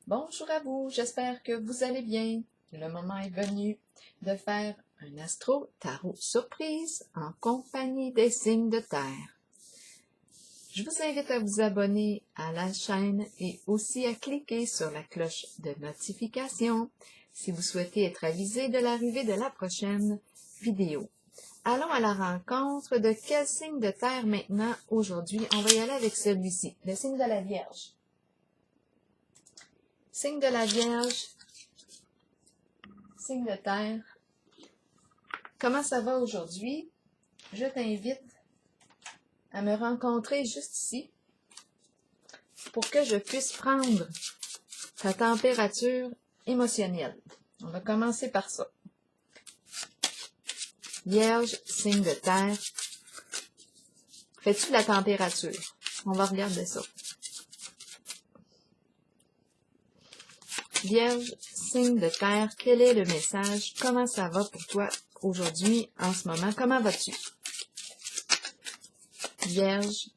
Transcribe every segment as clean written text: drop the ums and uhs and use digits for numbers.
Bonjour à vous, j'espère que vous allez bien. Le moment est venu de faire un astro-tarot surprise en compagnie des signes de terre. Je vous invite à vous abonner à la chaîne et aussi à cliquer sur la cloche de notification si vous souhaitez être avisé de l'arrivée de la prochaine vidéo. Allons à la rencontre de quel signe de terre maintenant aujourd'hui? On va y aller avec celui-ci, le signe de la Vierge. Signe de la Vierge, signe de terre. Comment ça va aujourd'hui? Je t'invite à me rencontrer juste ici pour que je puisse prendre ta température émotionnelle. On va commencer par ça. Vierge, signe de terre. Fais-tu la température? On va regarder ça. Vierge, signe de terre, quel est le message? Comment ça va pour toi aujourd'hui, en ce moment? Comment vas-tu? Vierge,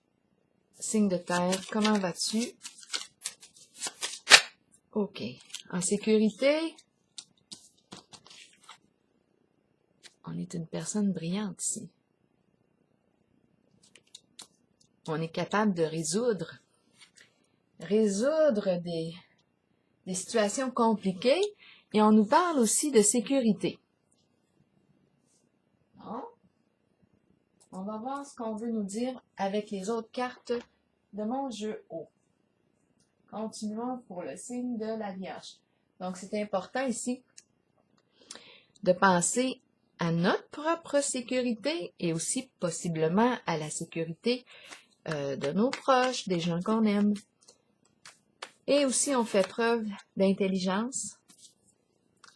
signe de terre, comment vas-tu? OK. En sécurité, on est une personne brillante ici. On est capable de résoudre des situations compliquées et on nous parle aussi de sécurité. Bon. On va voir ce qu'on veut nous dire avec les autres cartes de mon jeu haut. Continuons pour le signe de la Vierge. Donc, c'est important ici de penser à notre propre sécurité et aussi possiblement à la sécurité de nos proches, des gens qu'on aime. Et aussi, on fait preuve d'intelligence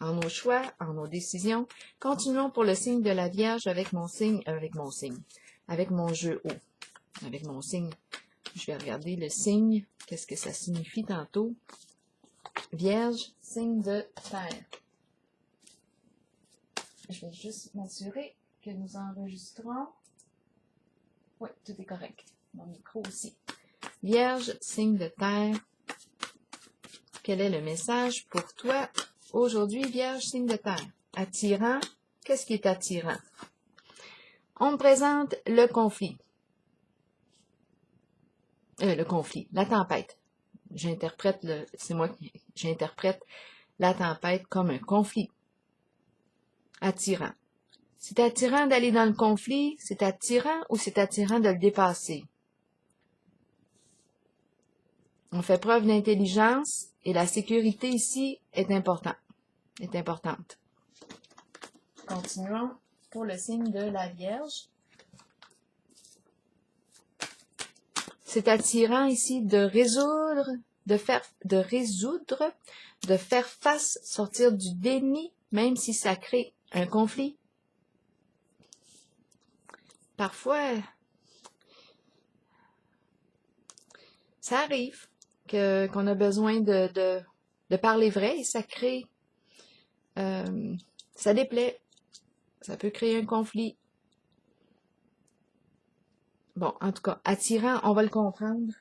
en nos choix, en nos décisions. Continuons pour le signe de la Vierge avec mon signe, avec mon jeu haut. Avec mon signe, je vais regarder le signe, qu'est-ce que ça signifie tantôt. Vierge, signe de terre. Je vais juste m'assurer que nous enregistrons. Oui, tout est correct. Mon micro aussi. Vierge, signe de terre. Quel est le message pour toi aujourd'hui, Vierge, signe de terre? Attirant. Qu'est-ce qui est attirant? On me présente le conflit. La tempête. J'interprète la tempête comme un conflit. Attirant. C'est attirant d'aller dans le conflit, c'est attirant ou c'est attirant de le dépasser? On fait preuve d'intelligence et la sécurité ici est importante. Continuons pour le signe de la Vierge. C'est attirant ici de résoudre, de faire face, sortir du déni, même si ça crée un conflit. Parfois, ça arrive qu'on a besoin de parler vrai et ça crée, ça déplaît, ça peut créer un conflit. Bon, en tout cas, attirant, on va le comprendre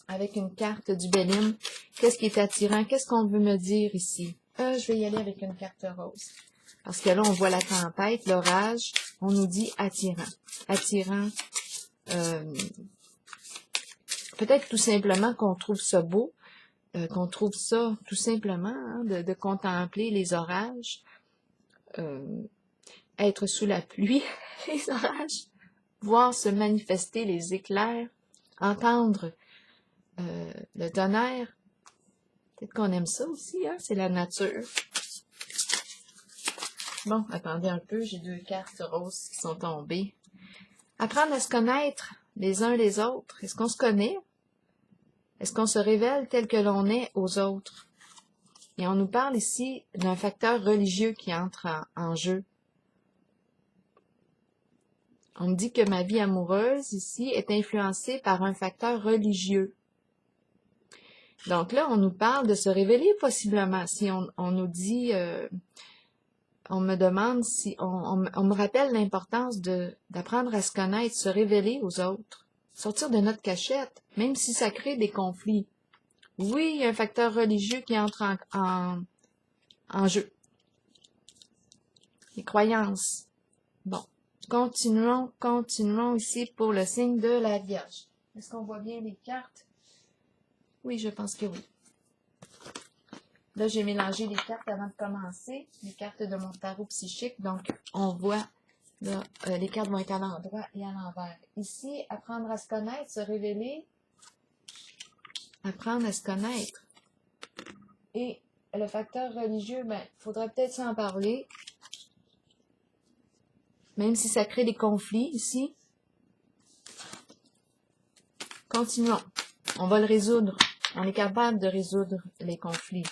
avec une carte du Bélim. Qu'est-ce qui est attirant? Qu'est-ce qu'on veut me dire ici? Je vais y aller avec une carte rose. Parce que là, on voit la tempête, l'orage. On nous dit attirant. Attirant. Peut-être tout simplement qu'on trouve ça beau. Qu'on trouve ça tout simplement, hein, de contempler les orages. Être sous la pluie, les orages. Voir se manifester les éclairs. Entendre le tonnerre. Peut-être qu'on aime ça aussi, hein? C'est la nature. Bon, attendez un peu, j'ai deux cartes roses qui sont tombées. Apprendre à se connaître les uns les autres. Est-ce qu'on se connaît? Est-ce qu'on se révèle tel que l'on est aux autres? Et on nous parle ici d'un facteur religieux qui entre en jeu. On me dit que ma vie amoureuse ici est influencée par un facteur religieux. Donc là, on nous parle de se révéler possiblement. Si on nous dit... on me demande si on me rappelle l'importance d'apprendre à se connaître, se révéler aux autres, sortir de notre cachette, même si ça crée des conflits. Oui, il y a un facteur religieux qui entre en jeu. Les croyances. Bon, continuons ici pour le signe de la Vierge. Est-ce qu'on voit bien les cartes? Oui, je pense que oui. Là, j'ai mélangé les cartes avant de commencer, les cartes de mon tarot psychique. Donc, on voit, là, les cartes vont être à l'endroit et à l'envers. Ici, apprendre à se connaître, se révéler, apprendre à se connaître. Et le facteur religieux, ben, il faudrait peut-être s'en parler, même si ça crée des conflits ici. Continuons. On va le résoudre. On est capable de résoudre les conflits.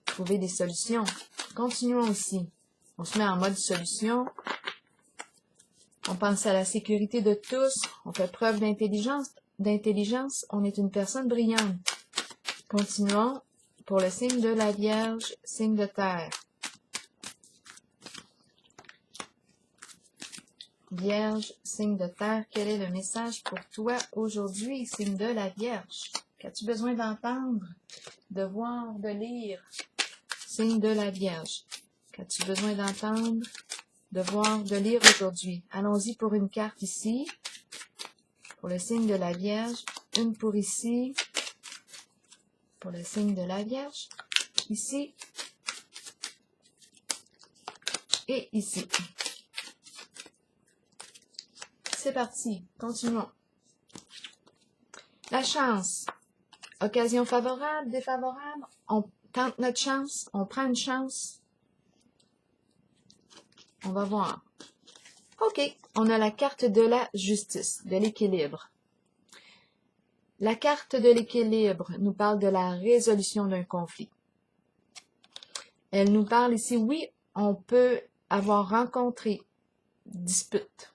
Trouver des solutions. Continuons ici. On se met en mode solution. On pense à la sécurité de tous. On fait preuve d'intelligence. On est une personne brillante. Continuons pour le signe de la Vierge, signe de terre. Vierge, signe de terre, quel est le message pour toi aujourd'hui, signe de la Vierge? Qu'as-tu besoin d'entendre, de voir, de lire? Signe de la Vierge. Qu'as-tu besoin d'entendre, de voir, de lire aujourd'hui? Allons-y pour une carte ici, pour le signe de la Vierge. Une pour ici, pour le signe de la Vierge. Ici et ici. C'est parti, continuons. La chance. Occasion favorable, défavorable. On tente notre chance, on prend une chance. On va voir. OK, on a la carte de la justice, de l'équilibre. La carte de l'équilibre nous parle de la résolution d'un conflit. Elle nous parle ici, oui, on peut avoir rencontré dispute,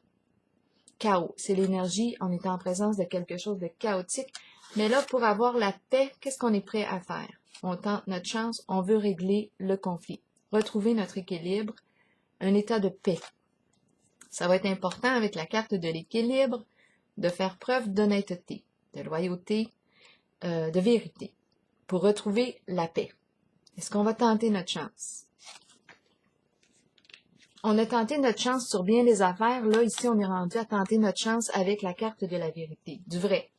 chaos. C'est l'énergie, on est en présence de quelque chose de chaotique. Mais là, pour avoir la paix, qu'est-ce qu'on est prêt à faire? On tente notre chance, on veut régler le conflit, retrouver notre équilibre, un état de paix. Ça va être important avec la carte de l'équilibre de faire preuve d'honnêteté, de loyauté, de vérité, pour retrouver la paix. Est-ce qu'on va tenter notre chance? On a tenté notre chance sur bien des affaires. Là, ici, on est rendu à tenter notre chance avec la carte de la vérité, du vrai,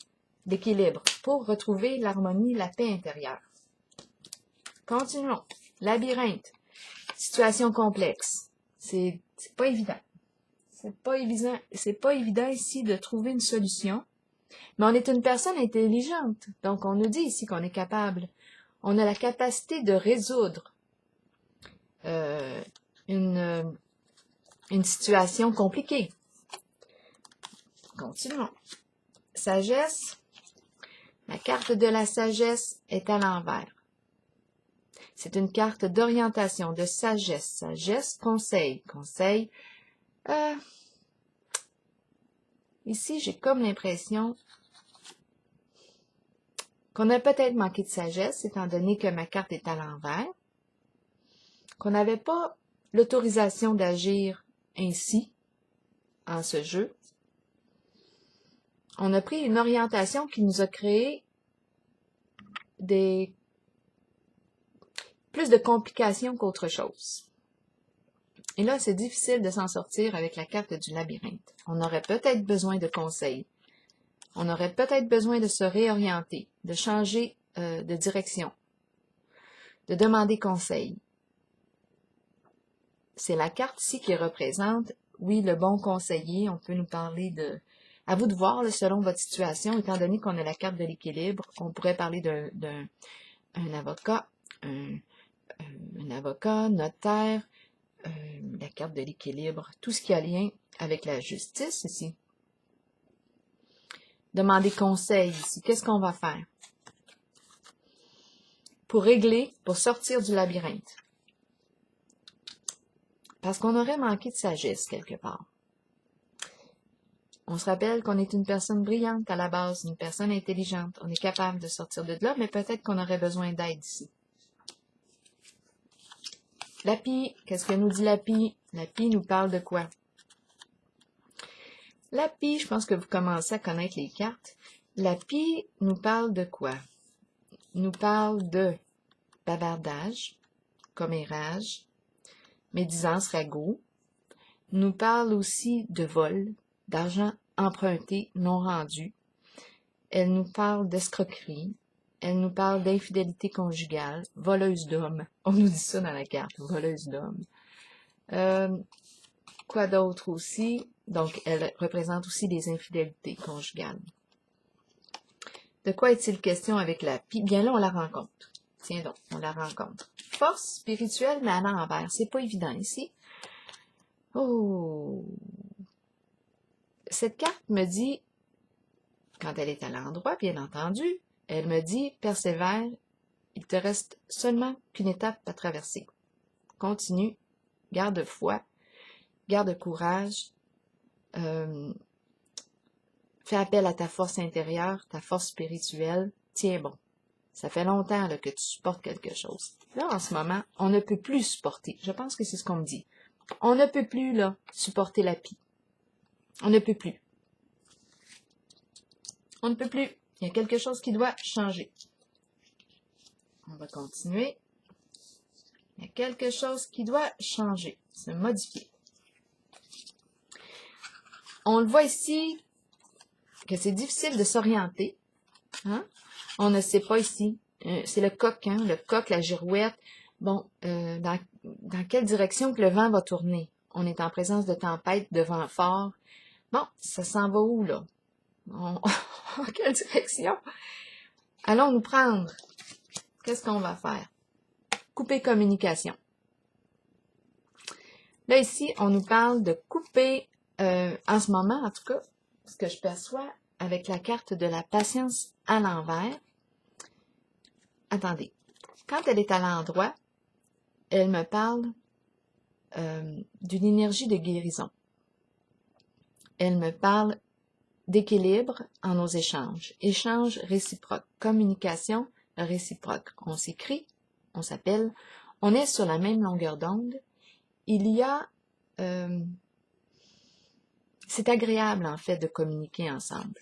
d'équilibre, pour retrouver l'harmonie, la paix intérieure. Continuons. Labyrinthe. Situation complexe. C'est pas évident. C'est pas évident ici de trouver une solution. Mais on est une personne intelligente. Donc, on nous dit ici qu'on est capable. On a la capacité de résoudre une situation compliquée. Continuons. Sagesse. La carte de la sagesse est à l'envers. C'est une carte d'orientation, de sagesse. Sagesse, conseil. Conseil. Ici, j'ai comme l'impression qu'on a peut-être manqué de sagesse, étant donné que ma carte est à l'envers, qu'on n'avait pas l'autorisation d'agir ainsi en ce jeu. On a pris une orientation qui nous a créé plus de complications qu'autre chose. Et là, c'est difficile de s'en sortir avec la carte du labyrinthe. On aurait peut-être besoin de conseils. On aurait peut-être besoin de se réorienter, de changer de direction, de demander conseil. C'est la carte ici qui représente, oui, le bon conseiller. On peut nous parler de... À vous de voir, là, selon votre situation, étant donné qu'on a la carte de l'équilibre, on pourrait parler d'un avocat, un avocat, notaire, la carte de l'équilibre, tout ce qui a lien avec la justice ici. Demander conseil ici. Qu'est-ce qu'on va faire pour régler, pour sortir du labyrinthe? Parce qu'on aurait manqué de sagesse quelque part. On se rappelle qu'on est une personne brillante à la base, une personne intelligente. On est capable de sortir de là, mais peut-être qu'on aurait besoin d'aide ici. L'API, qu'est-ce que nous dit l'API? L'API nous parle de quoi? L'API, je pense que vous commencez à connaître les cartes. La pie nous parle de quoi? Nous parle de bavardage, commérage, médisance, ragot. Nous parle aussi de vol, d'argent emprunté, non rendu. Elle nous parle d'escroquerie. Elle nous parle d'infidélité conjugale, voleuse d'hommes. On nous dit ça dans la carte, voleuse d'hommes. Quoi d'autre aussi? Donc, elle représente aussi des infidélités conjugales. De quoi est-il question avec la pie? Bien là, on la rencontre. Tiens donc, on la rencontre. Force spirituelle, mais à l'envers. C'est pas évident ici. Oh! Cette carte me dit, quand elle est à l'endroit, bien entendu, elle me dit, persévère, il te reste seulement qu'une étape à traverser. Continue, garde foi, garde courage, fais appel à ta force intérieure, ta force spirituelle, tiens bon. Ça fait longtemps là, que tu supportes quelque chose. Là, en ce moment, on ne peut plus supporter. Je pense que c'est ce qu'on me dit. On ne peut plus là supporter la pie. On ne peut plus. On ne peut plus. Il y a quelque chose qui doit changer. On va continuer. Il y a quelque chose qui doit changer, se modifier. On le voit ici que c'est difficile de s'orienter. Hein? On ne sait pas ici. C'est le coq, hein? Le coq, la girouette. Bon, dans quelle direction que le vent va tourner? On est en présence de tempête, de vent fort. Bon, ça s'en va où, là? En quelle direction? Allons nous prendre. Qu'est-ce qu'on va faire? Couper communication. Là, ici, on nous parle de couper, en ce moment, en tout cas, ce que je perçois avec la carte de la patience à l'envers. Attendez. Quand elle est à l'endroit, elle me parle d'une énergie de guérison. Elle me parle d'équilibre en nos échanges. Échanges réciproques. Communication réciproque. On s'écrit, on s'appelle, on est sur la même longueur d'onde. Il y a... c'est agréable, en fait, de communiquer ensemble.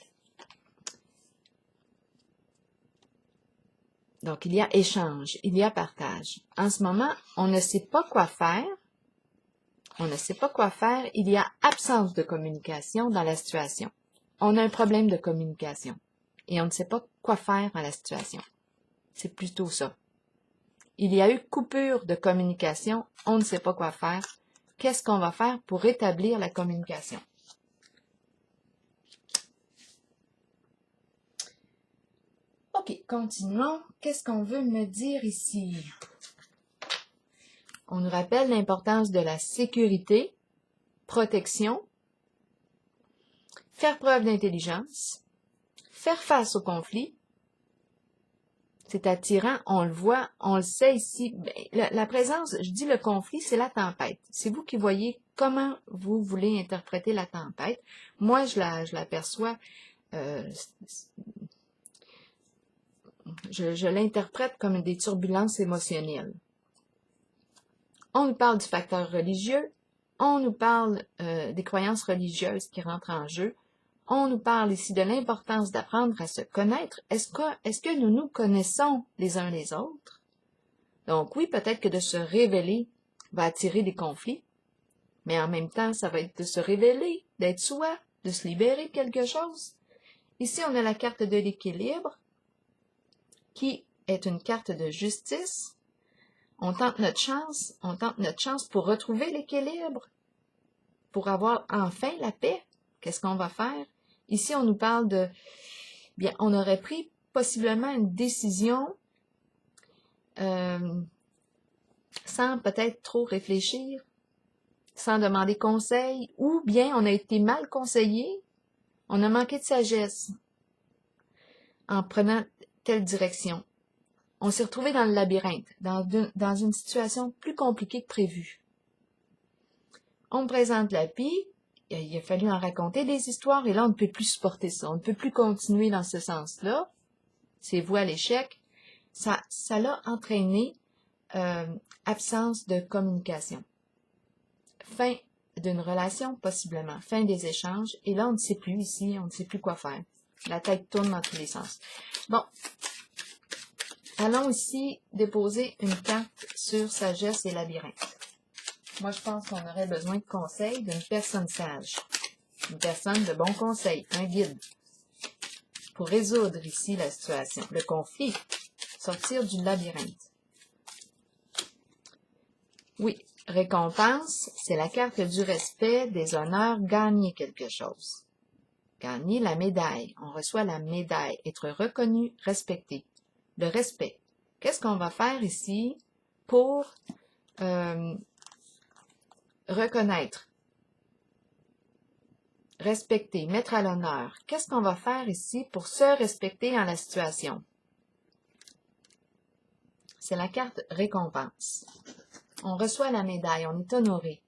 Donc, il y a échange, il y a partage. En ce moment, on ne sait pas quoi faire. On ne sait pas quoi faire. Il y a absence de communication dans la situation. On a un problème de communication et on ne sait pas quoi faire à la situation. C'est plutôt ça. Il y a eu coupure de communication. On ne sait pas quoi faire. Qu'est-ce qu'on va faire pour rétablir la communication? OK, continuons. Qu'est-ce qu'on veut me dire ici? On nous rappelle l'importance de la sécurité, protection, faire preuve d'intelligence, faire face au conflit. C'est attirant, on le voit, on le sait ici. La présence, je dis le conflit, c'est la tempête. C'est vous qui voyez comment vous voulez interpréter la tempête. Moi, je l'aperçois, je l'interprète comme des turbulences émotionnelles. On nous parle du facteur religieux, on nous parle des croyances religieuses qui rentrent en jeu, on nous parle ici de l'importance d'apprendre à se connaître. Est-ce que nous nous connaissons les uns les autres? Donc oui, peut-être que de se révéler va attirer des conflits, mais en même temps, ça va être de se révéler, d'être soi, de se libérer de quelque chose. Ici, on a la carte de l'équilibre, qui est une carte de justice. On tente notre chance pour retrouver l'équilibre, pour avoir enfin la paix. Qu'est-ce qu'on va faire? Ici, on nous parle de, bien, on aurait pris possiblement une décision sans peut-être trop réfléchir, sans demander conseil, ou bien on a été mal conseillé, on a manqué de sagesse en prenant telle direction. On s'est retrouvé dans le labyrinthe, dans une situation plus compliquée que prévu. On me présente la pie, il a fallu en raconter des histoires, et là, on ne peut plus supporter ça. On ne peut plus continuer dans ce sens-là. C'est voué à l'échec. Ça l'a entraîné absence de communication. Fin d'une relation, possiblement. Fin des échanges. Et là, on ne sait plus ici, on ne sait plus quoi faire. La tête tourne dans tous les sens. Bon. Allons ici déposer une carte sur sagesse et labyrinthe. Moi, je pense qu'on aurait besoin de conseils d'une personne sage. Une personne de bons conseils, un guide. Pour résoudre ici la situation, le conflit, sortir du labyrinthe. Oui, récompense, c'est la carte du respect, des honneurs, gagner quelque chose. Gagner la médaille, on reçoit la médaille, être reconnu, respecté. Le respect. Qu'est-ce qu'on va faire ici pour reconnaître, respecter, mettre à l'honneur? Qu'est-ce qu'on va faire ici pour se respecter dans la situation? C'est la carte récompense. On reçoit la médaille, on est honoré.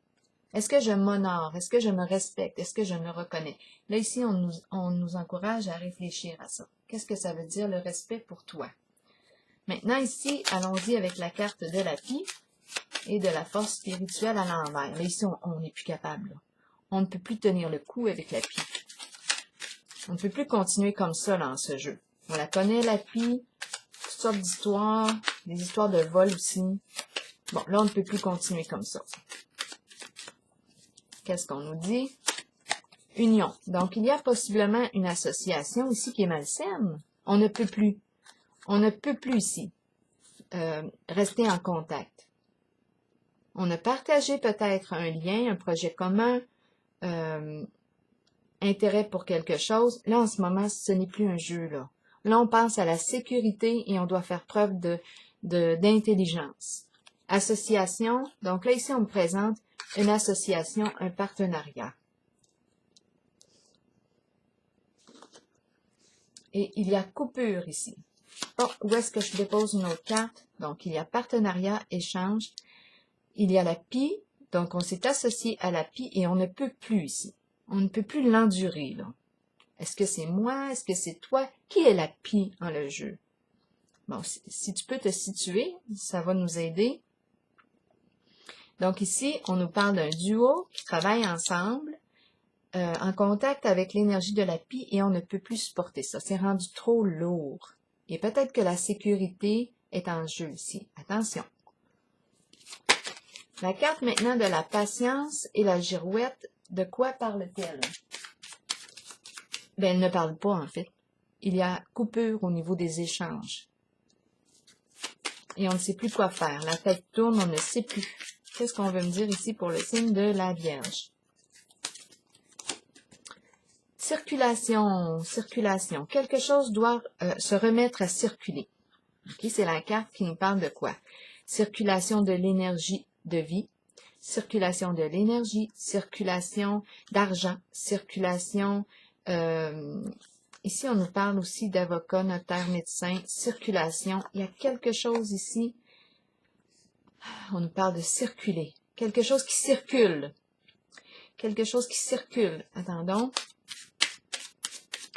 Est-ce que je m'honore? Est-ce que je me respecte? Est-ce que je me reconnais? Là, ici, on nous encourage à réfléchir à ça. Qu'est-ce que ça veut dire, le respect pour toi? Maintenant, ici, allons-y avec la carte de la pie et de la force spirituelle à l'envers. Là, ici, on n'est plus capable. Là. On ne peut plus tenir le coup avec la pie. On ne peut plus continuer comme ça dans ce jeu. On la connaît, la pie, toutes sortes d'histoires, des histoires de vol aussi. Bon, là, on ne peut plus continuer comme ça. Qu'est-ce qu'on nous dit? Union. Donc, il y a possiblement une association ici qui est malsaine. On ne peut plus. On ne peut plus ici rester en contact. On a partagé peut-être un lien, un projet commun, intérêt pour quelque chose. Là, en ce moment, ce n'est plus un jeu, là. Là, on pense à la sécurité et on doit faire preuve d'intelligence. Association. Donc là, ici, on me présente une association, un partenariat. Et il y a coupure ici. Bon, où est-ce que je dépose une autre carte? Donc, il y a partenariat, échange. Il y a la pie. Donc, on s'est associé à la pie et on ne peut plus ici. On ne peut plus l'endurer, là. Est-ce que c'est moi? Est-ce que c'est toi? Qui est la pie dans le jeu? Bon, si tu peux te situer, ça va nous aider. Donc, ici, on nous parle d'un duo qui travaille ensemble, en contact avec l'énergie de la pie et on ne peut plus supporter ça. C'est rendu trop lourd. Et peut-être que la sécurité est en jeu ici. Attention. La carte maintenant de la patience et la girouette, de quoi parle-t-elle? Ben, elle ne parle pas, en fait. Il y a coupure au niveau des échanges. Et on ne sait plus quoi faire. La tête tourne, on ne sait plus. Qu'est-ce qu'on veut me dire ici pour le signe de la Vierge? Circulation, circulation. Quelque chose doit se remettre à circuler. Okay, c'est la carte qui nous parle de quoi? Circulation de l'énergie de vie, circulation de l'énergie, circulation d'argent, circulation... ici, on nous parle aussi d'avocat, notaire, médecin, circulation. Il y a quelque chose ici, on nous parle de circuler. Quelque chose qui circule. Quelque chose qui circule. Attendons.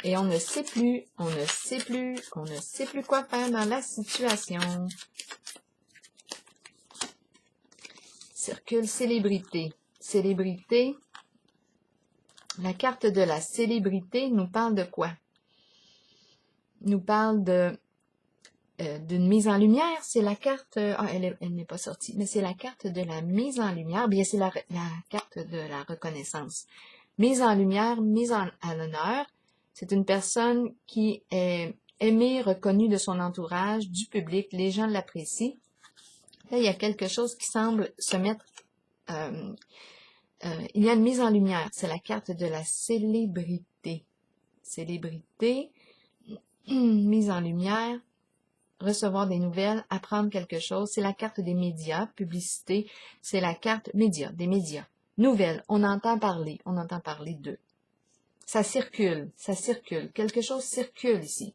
Et on ne sait plus, on ne sait plus, on ne sait plus quoi faire dans la situation. Circule célébrité. Célébrité. La carte de la célébrité nous parle de quoi? Nous parle de d'une mise en lumière. C'est la carte... elle n'est pas sortie, mais c'est la carte de la mise en lumière. Bien, c'est la carte de la reconnaissance. Mise en lumière, mise à l'honneur. C'est une personne qui est aimée, reconnue de son entourage, du public, les gens l'apprécient. Là, il y a quelque chose qui semble se mettre... il y a une mise en lumière, c'est la carte de la célébrité. Célébrité, mise en lumière, recevoir des nouvelles, apprendre quelque chose. C'est la carte des médias, publicité, c'est la carte médias, des médias. Nouvelles, on entend parler d'eux. Ça circule, quelque chose circule ici.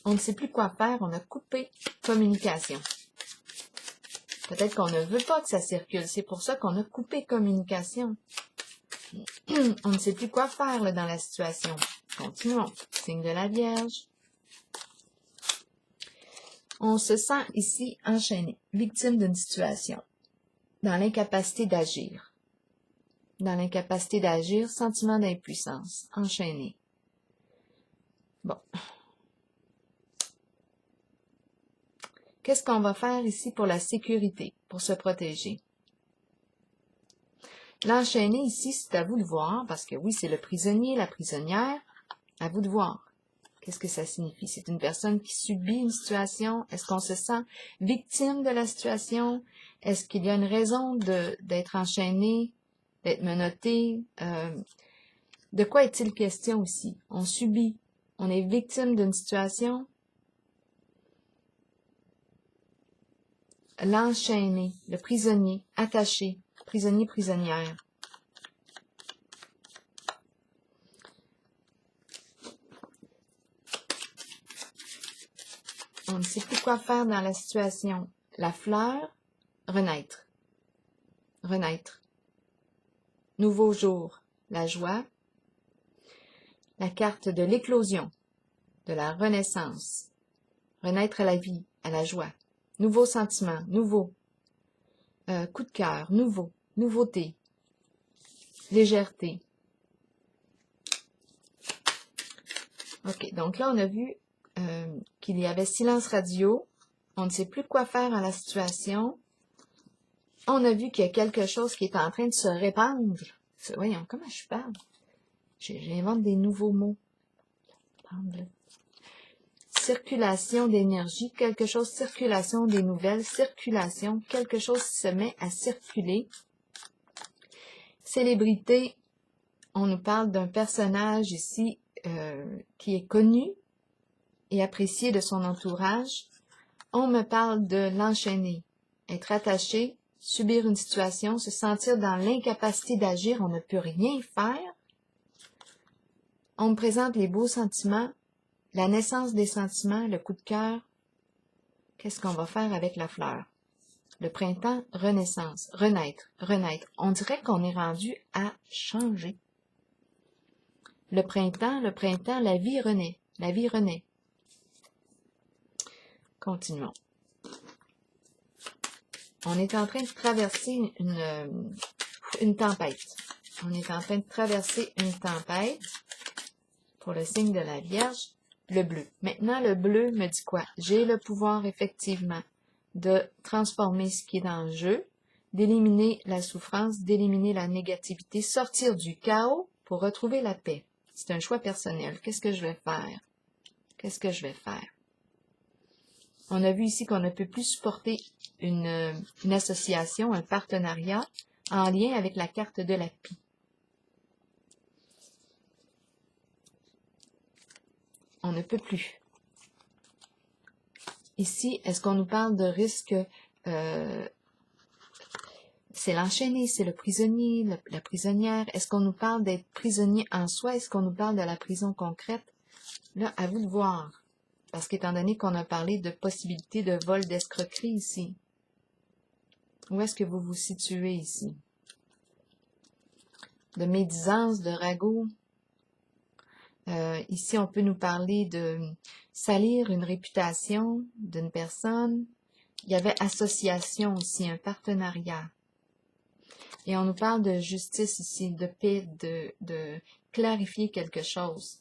On ne sait plus quoi faire, on a coupé communication. Peut-être qu'on ne veut pas que ça circule, c'est pour ça qu'on a coupé communication. On ne sait plus quoi faire là, dans la situation. Continuons. Signe de la Vierge. On se sent ici enchaîné, victime d'une situation, dans l'incapacité d'agir. Dans l'incapacité d'agir, sentiment d'impuissance, enchaîné. Qu'est-ce qu'on va faire ici pour la sécurité, pour se protéger? L'enchaîné ici, c'est à vous de voir, parce que oui, c'est le prisonnier, la prisonnière. À vous de voir. Qu'est-ce que ça signifie? C'est une personne qui subit une situation. Est-ce qu'on se sent victime de la situation? Est-ce qu'il y a une raison d'être enchaîné, d'être menotté? De quoi est-il question ici? On subit. On est victime d'une situation. L'enchaîné, le prisonnier, attaché, prisonnier, prisonnière. On ne sait plus quoi faire dans la situation. La fleur, renaître. Renaître. Nouveau jour, la joie. La carte de l'éclosion, de la renaissance. Renaître à la vie, à la joie. Nouveau sentiment, nouveau. Coup de cœur, nouveau. Nouveauté. Légèreté. OK, donc là, on a vu qu'il y avait silence radio. On ne sait plus quoi faire dans la situation. On a vu qu'il y a quelque chose qui est en train de se répandre. Voyons, comment je parle? J'invente des nouveaux mots. Circulation d'énergie, quelque chose, circulation des nouvelles, circulation, quelque chose se met à circuler. Célébrité, on nous parle d'un personnage ici qui est connu et apprécié de son entourage. On me parle de l'enchaîner, être attaché, subir une situation, se sentir dans l'incapacité d'agir, on ne peut rien faire. On me présente les beaux sentiments, la naissance des sentiments, le coup de cœur. Qu'est-ce qu'on va faire avec la fleur? Le printemps, renaissance, renaître, renaître. On dirait qu'on est rendu à changer. Le printemps, la vie renaît, la vie renaît. Continuons. On est en train de traverser une tempête. On est en train de traverser une tempête pour le signe de la Vierge, le bleu. Maintenant, le bleu me dit quoi? J'ai le pouvoir, effectivement, de transformer ce qui est dans le jeu, d'éliminer la souffrance, d'éliminer la négativité, sortir du chaos pour retrouver la paix. C'est un choix personnel. Qu'est-ce que je vais faire? Qu'est-ce que je vais faire? On a vu ici qu'on ne peut plus supporter une association, un partenariat en lien avec la carte de la pie. On ne peut plus. Ici, est-ce qu'on nous parle de risque? C'est l'enchaîné, c'est le prisonnier, la prisonnière. Est-ce qu'on nous parle d'être prisonnier en soi? Est-ce qu'on nous parle de la prison concrète? Là, à vous de voir. Parce qu'étant donné qu'on a parlé de possibilité de vol, d'escroquerie ici, où est-ce que vous vous situez ici? De médisance, de ragot. Ici, on peut nous parler de salir une réputation d'une personne. Il y avait association aussi, un partenariat. Et on nous parle de justice ici, de paix, de clarifier quelque chose.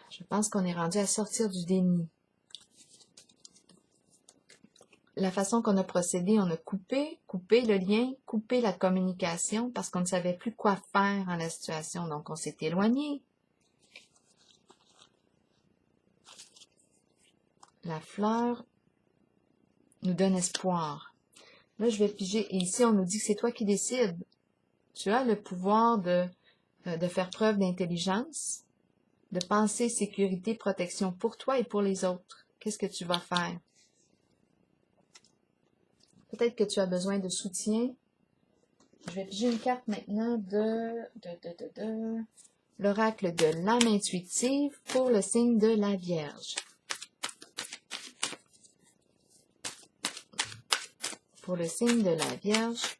Je pense qu'on est rendu à sortir du déni. La façon qu'on a procédé, on a coupé le lien, coupé la communication parce qu'on ne savait plus quoi faire en la situation. Donc, on s'est éloigné. La fleur nous donne espoir. Là, je vais piger. Et ici, on nous dit que c'est toi qui décides. Tu as le pouvoir de faire preuve d'intelligence, de penser sécurité, protection pour toi et pour les autres. Qu'est-ce que tu vas faire? Peut-être que tu as besoin de soutien. Je vais piger une carte maintenant de l'oracle de l'âme intuitive pour le signe de la Vierge. Pour le signe de la Vierge,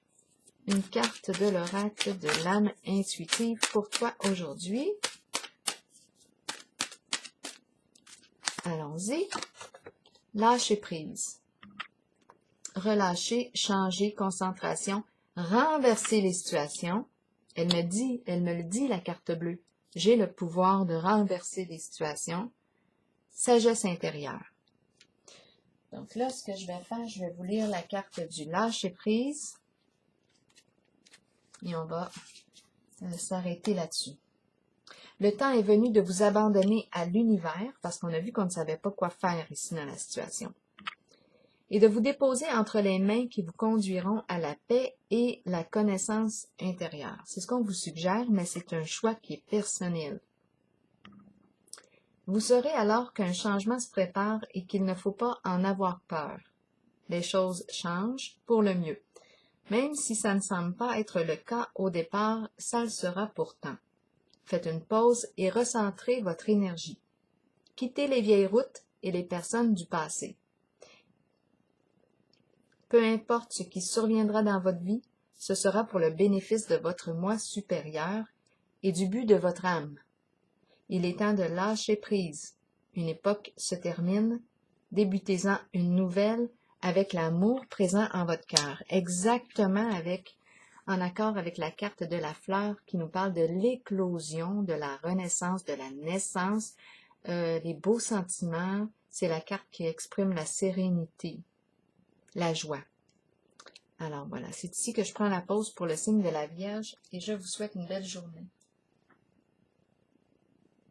une carte de l'oracle de l'âme intuitive pour toi aujourd'hui. Allons-y. Lâcher prise. Relâcher, changer, concentration, renverser les situations. Elle me le dit, la carte bleue. J'ai le pouvoir de renverser des situations. Sagesse intérieure. Donc là, ce que je vais faire, je vais vous lire la carte du lâcher-prise. Et on va s'arrêter là-dessus. Le temps est venu de vous abandonner à l'univers, parce qu'on a vu qu'on ne savait pas quoi faire ici dans la situation, et de vous déposer entre les mains qui vous conduiront à la paix et la connaissance intérieure. C'est ce qu'on vous suggère, mais c'est un choix qui est personnel. Vous saurez alors qu'un changement se prépare et qu'il ne faut pas en avoir peur. Les choses changent pour le mieux. Même si ça ne semble pas être le cas au départ, ça le sera pourtant. Faites une pause et recentrez votre énergie. Quittez les vieilles routes et les personnes du passé. Peu importe ce qui surviendra dans votre vie, ce sera pour le bénéfice de votre moi supérieur et du but de votre âme. Il est temps de lâcher prise. Une époque se termine, débutez-en une nouvelle avec l'amour présent en votre cœur, exactement en accord avec la carte de la fleur qui nous parle de l'éclosion, de la renaissance, de la naissance, les beaux sentiments. C'est la carte qui exprime la sérénité, la joie. Alors voilà, c'est ici que je prends la pause pour le signe de la Vierge et je vous souhaite une belle journée.